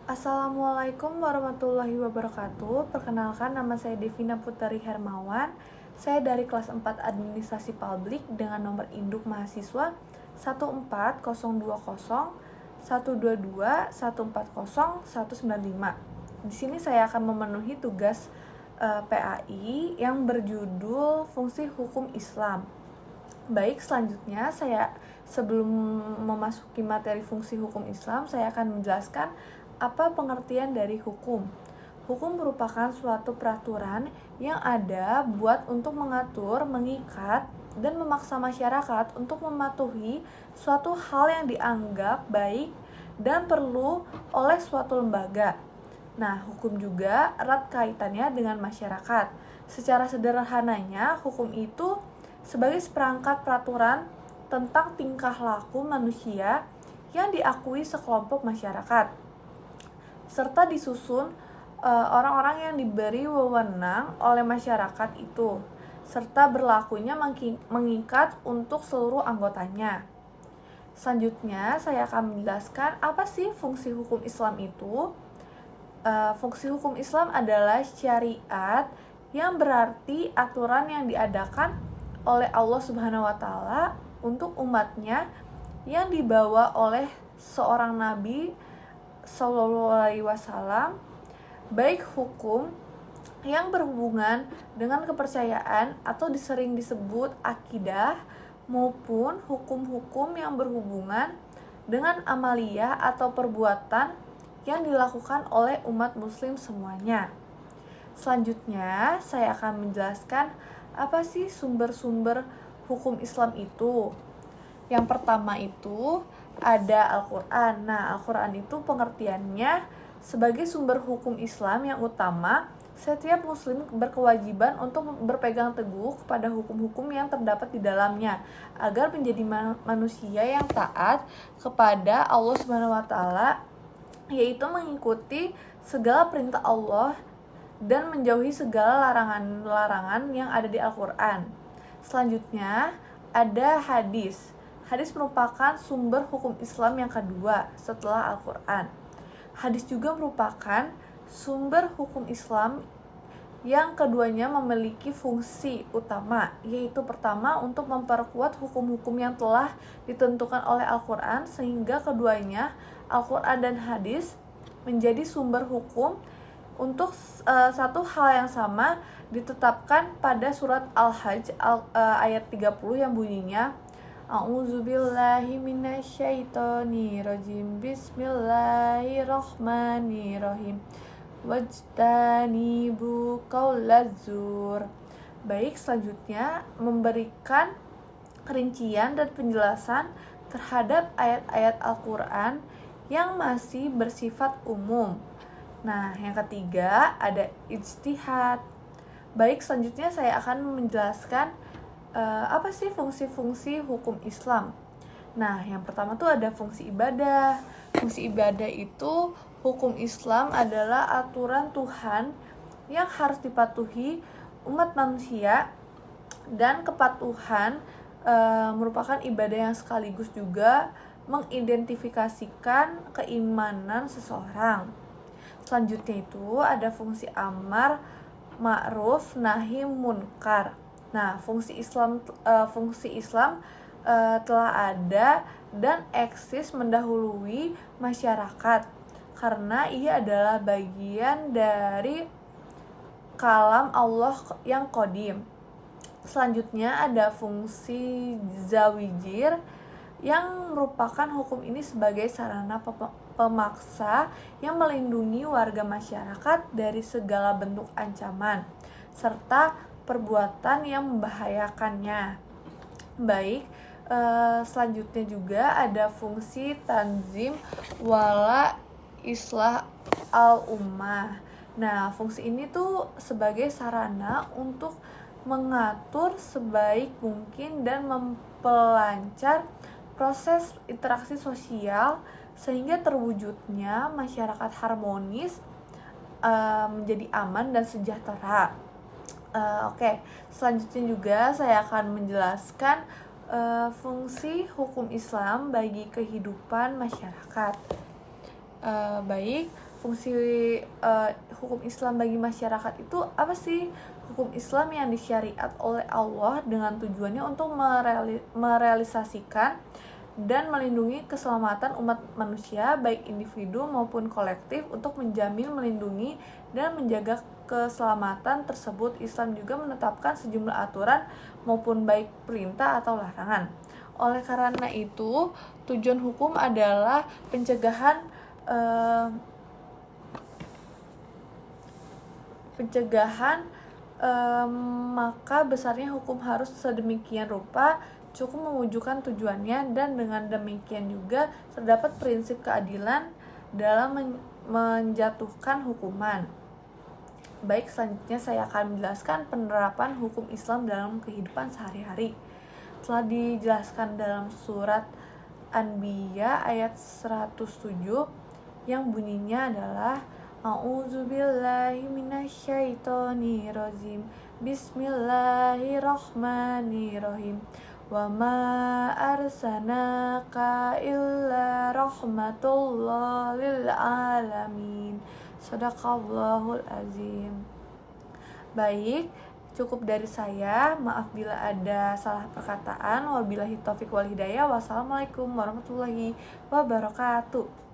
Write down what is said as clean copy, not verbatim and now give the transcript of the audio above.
Assalamualaikum warahmatullahi wabarakatuh. Perkenalkan, nama saya Devina Putari Hermawan. Saya dari kelas 4 Administrasi Publik dengan nomor induk mahasiswa 14020122140 Di sini saya akan memenuhi tugas PAI yang berjudul Fungsi Hukum Islam. Baik, selanjutnya sebelum memasuki materi fungsi hukum Islam, saya akan menjelaskan apa pengertian dari hukum. Hukum merupakan suatu peraturan yang ada buat untuk mengatur, mengikat, dan memaksa masyarakat untuk mematuhi suatu hal yang dianggap baik dan perlu oleh suatu lembaga. Nah, hukum juga erat kaitannya dengan masyarakat. Secara sederhananya, hukum itu sebagai seperangkat peraturan tentang tingkah laku manusia yang diakui sekelompok masyarakat, serta disusun orang-orang yang diberi wewenang oleh masyarakat itu, serta berlakunya mengikat untuk seluruh anggotanya. Selanjutnya, saya akan menjelaskan apa sih fungsi hukum Islam itu. Fungsi hukum Islam adalah syariat yang berarti aturan yang diadakan oleh Allah Subhanahu wa Ta'ala untuk umatnya yang dibawa oleh seorang Nabi Sallallahu Alaihi Wasallam, baik hukum yang berhubungan dengan kepercayaan atau sering disebut akidah, maupun hukum-hukum yang berhubungan dengan amaliyah atau perbuatan yang dilakukan oleh umat muslim semuanya. Selanjutnya, saya akan menjelaskan apa sih sumber-sumber hukum Islam itu. Yang pertama itu ada Al-Quran. Nah, Al-Quran itu pengertiannya sebagai sumber hukum Islam yang utama. Setiap muslim berkewajiban untuk berpegang teguh kepada hukum-hukum yang terdapat di dalamnya agar menjadi manusia yang taat kepada Allah Subhanahu wa Ta'ala, yaitu mengikuti segala perintah Allah dan menjauhi segala larangan-larangan yang ada di Al-Quran. Selanjutnya ada hadis. Hadis merupakan sumber hukum Islam yang kedua setelah Al-Quran. Hadis juga merupakan sumber hukum Islam yang keduanya memiliki fungsi utama, yaitu pertama untuk memperkuat hukum-hukum yang telah ditentukan oleh Al-Quran, sehingga keduanya, Al-Quran dan hadis, menjadi sumber hukum untuk satu hal yang sama ditetapkan pada surat Al-Hajj ayat 30 yang bunyinya A'udzubillahi minasyaitonirrajim Bismillahirrahmanirrahim Wajtanibu qaulaz-zur. Baik, selanjutnya memberikan rincian dan penjelasan terhadap ayat-ayat Al-Quran yang masih bersifat umum. Nah, yang ketiga ada ijtihad. Baik, selanjutnya saya akan menjelaskan apa sih fungsi-fungsi hukum Islam. Nah, yang pertama tuh ada fungsi ibadah. Fungsi ibadah itu hukum Islam adalah aturan Tuhan yang harus dipatuhi umat manusia, dan kepatuhan merupakan ibadah yang sekaligus juga mengidentifikasikan keimanan seseorang. Selanjutnya itu ada fungsi amar ma'ruf nahi munkar. Nah, fungsi Islam telah ada dan eksis mendahului masyarakat karena ia adalah bagian dari kalam Allah yang qadim. Selanjutnya ada fungsi zawijir yang merupakan hukum ini sebagai sarana pemaksa yang melindungi warga masyarakat dari segala bentuk ancaman serta perbuatan yang membahayakannya. Baik, selanjutnya juga ada fungsi tanzim wala islah al-ummah. Nah, fungsi ini tuh sebagai sarana untuk mengatur sebaik mungkin dan memperlancar proses interaksi sosial sehingga terwujudnya masyarakat harmonis, menjadi aman dan sejahtera. Oke, selanjutnya juga saya akan menjelaskan fungsi hukum Islam bagi kehidupan masyarakat. Baik, fungsi hukum Islam bagi masyarakat itu apa sih? Hukum Islam yang disyariat oleh Allah dengan tujuannya untuk merealisasikan dan melindungi keselamatan umat manusia baik individu maupun kolektif. Untuk menjamin, melindungi, dan menjaga keselamatan tersebut, Islam juga menetapkan sejumlah aturan maupun baik perintah atau larangan. Oleh karena itu, tujuan hukum adalah pencegahan maka besarnya hukum harus sedemikian rupa cukup mewujudkan tujuannya, dan dengan demikian juga terdapat prinsip keadilan dalam menjatuhkan hukuman. Baik, selanjutnya saya akan menjelaskan penerapan hukum Islam dalam kehidupan sehari-hari. Telah dijelaskan dalam surat Anbiya ayat 107 yang bunyinya adalah A'udzubillahi minasyaitonirrajim. Bismillahirrahmanirrahim. Wa ma arsalnaka illa rahmatullahi lil alamin. Shadaqallahul azim. Baik, cukup dari saya. Maaf bila ada salah perkataan. Wabillahi taufiq wal hidayah. Wassalamualaikum warahmatullahi wabarakatuh.